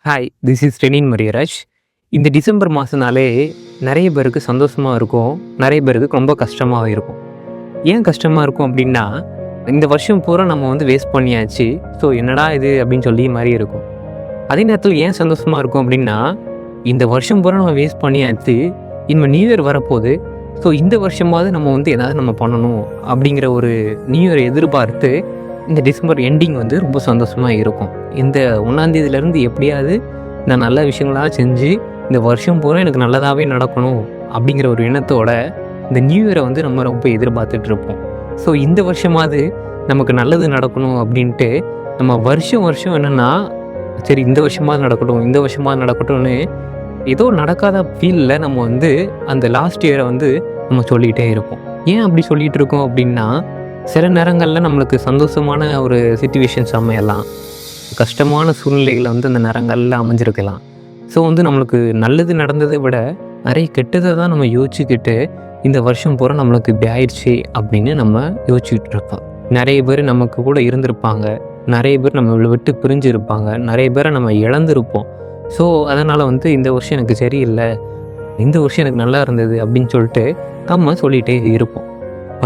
Hi, this is renin Mariyaraj. இந்த December மாதம்னாலே நிறைய பேருக்கு சந்தோஷமாக இருக்கும், நிறைய பேருக்கு ரொம்ப கஷ்டமாக இருக்கும். ஏன் கஷ்டமாக இருக்கும் அப்படின்னா, இந்த வருஷம் பூரா நம்ம வேஸ்ட் பண்ணியாச்சு, ஸோ என்னடா இது அப்படின்னு சொல்லி மாதிரி இருக்கும். அதே நேரத்தில் ஏன் சந்தோஷமாக இருக்கும் அப்படின்னா, இந்த வருஷம் பூரா நம்ம வேஸ்ட் பண்ணியாச்சு, இனிமேல் நியூ இயர் வரப்போகுது, ஸோ இந்த வருஷமாவது நம்ம ஏதாவது நம்ம பண்ணணும் அப்படிங்கிற ஒரு நியூ இயரை எதிர்பார்த்து இந்த டிசம்பர் எண்டிங் ரொம்ப சந்தோஷமாக இருக்கும். இந்த 1ஆம் தேதியிலேருந்து எப்படியாவது நான் நல்ல விஷயங்களாக செஞ்சு இந்த வருஷம் பூரா எனக்கு நல்லதாகவே நடக்கணும் அப்படிங்கிற ஒரு எண்ணத்தோட இந்த நியூ இயரை நம்ம ரொம்ப எதிர்பார்த்துட்ருப்போம். ஸோ இந்த வருஷமாவது நமக்கு நல்லது நடக்கணும் அப்படின்ட்டு நம்ம வருஷம் என்னென்னா, சரி இந்த வருஷமாவது நடக்கட்டும், இந்த வருஷமாவது நடக்கட்டும்னு ஏதோ நடக்காத ஃபீலில் நம்ம அந்த லாஸ்ட் இயரை நம்ம சொல்லிகிட்டே இருப்போம். ஏன் அப்படி சொல்லிகிட்டு இருக்கோம் அப்படின்னா, சில நேரங்களில் நம்மளுக்கு சந்தோஷமான ஒரு சிச்சுவேஷன்ஸ் அமையலாம், கஷ்டமான சூழ்நிலைகள் அந்த நேரங்களில் அமைஞ்சிருக்கலாம். ஸோ நம்மளுக்கு நல்லது நடந்ததை விட நிறைய கெட்டதை தான் நம்ம யோசிச்சுக்கிட்டு இந்த வருஷம் பூரா நம்மளுக்கு இப்படி ஆயிடுச்சு அப்படின்னு நம்ம யோசிச்சுக்கிட்டு இருப்போம். நிறைய பேர் நமக்கு கூட இருந்திருப்பாங்க, நிறைய பேர் நம்ம விட்டு பிரிஞ்சு இருப்பாங்க, நிறைய பேரை நம்ம இழந்திருப்போம். ஸோ அதனால் இந்த வருஷம் எனக்கு சரியில்லை, இந்த வருஷம் எனக்கு நல்லா இருந்தது அப்படின்னு சொல்லிட்டு நம்ம சொல்லிகிட்டே இருப்போம்.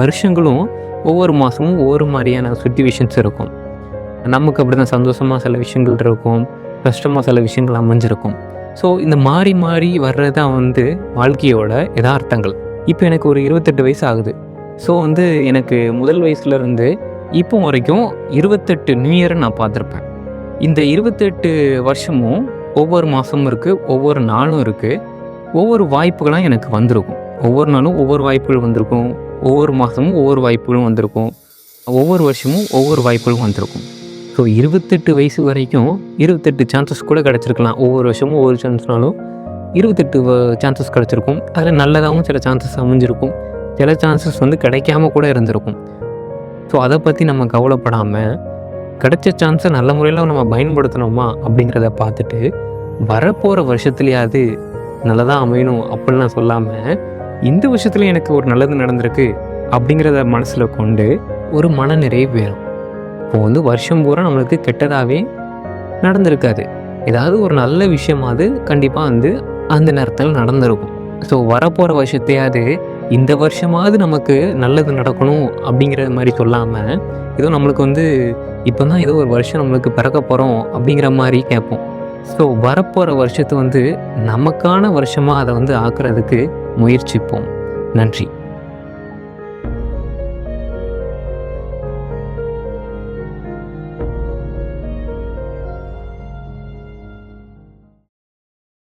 வருஷங்களும் ஒவ்வொரு மாதமும் ஒவ்வொரு மாதிரியான சிச்சுவேஷன்ஸ் இருக்கும். நமக்கு அப்படி தான் சந்தோஷமாக சில விஷயங்கள் இருக்கும், கஷ்டமாக சில விஷயங்கள் அமைஞ்சிருக்கும். ஸோ இந்த மாறி மாறி வர்றது தான் வாழ்க்கையோட யதார்த்தங்கள். இப்போ எனக்கு ஒரு 28 வயசு ஆகுது. ஸோ எனக்கு முதல் வயசுலேருந்து இப்போ வரைக்கும் 28 நியூ இயரை நான் பார்த்துருப்பேன். இந்த 28 வருஷமும் ஒவ்வொரு மாதமும் இருக்குது, ஒவ்வொரு நாளும் இருக்குது, ஒவ்வொரு வாய்ப்புகளாக எனக்கு வந்திருக்கும். ஒவ்வொரு நாளும் ஒவ்வொரு வாய்ப்புகள் வந்திருக்கும், ஒவ்வொரு மாதமும் ஒவ்வொரு வாய்ப்புகளும் வந்திருக்கும், ஒவ்வொரு வருஷமும் ஒவ்வொரு வாய்ப்புகளும் வந்திருக்கும். ஸோ 28 வயசு வரைக்கும் 28 சான்சஸ் கூட கிடச்சிருக்கலாம். ஒவ்வொரு வருஷமும் ஒவ்வொரு சான்ஸ்னாலும் 28 சான்சஸ் கிடச்சிருக்கும். அதில் நல்லதாகவும் சில சான்சஸ் அமைஞ்சிருக்கும், சில சான்சஸ் கிடைக்காம கூட இருந்திருக்கும். ஸோ அதை பற்றி நம்ம கவலைப்படாமல் கிடைச்ச சான்ஸை நல்ல முறையில் நம்ம பயன்படுத்தணுமா அப்படிங்கிறத பார்த்துட்டு வரப்போகிற வருஷத்துலையாவது நல்லதாக அமையணும் அப்படின்லாம் சொல்லாமல், இந்த வருஷத்துல எனக்கு ஒரு நல்லது நடந்திருக்கு அப்படிங்கிறத மனசில் கொண்டு ஒரு மனநிறைவு வேணும். இப்போ வருஷம் பூரா நம்மளுக்கு கெட்டதாகவே நடந்திருக்காது, ஏதாவது ஒரு நல்ல விஷயமாவது கண்டிப்பாக அந்த நேரத்தில் நடந்திருக்கும். ஸோ வரப்போகிற வருஷத்தையாவது இந்த வருஷமாவது நமக்கு நல்லது நடக்கணும் அப்படிங்கிற மாதிரி சொல்லாமல், ஏதோ நம்மளுக்கு இப்போ தான் ஏதோ ஒரு வருஷம் நம்மளுக்கு பிறக்க போகிறோம் அப்படிங்கிற மாதிரி கேட்போம். ஸோ வரப்போகிற வருஷத்தை நமக்கான வருஷமாக அதை ஆக்குறதுக்கு முயற்சிப்போம். நன்றி.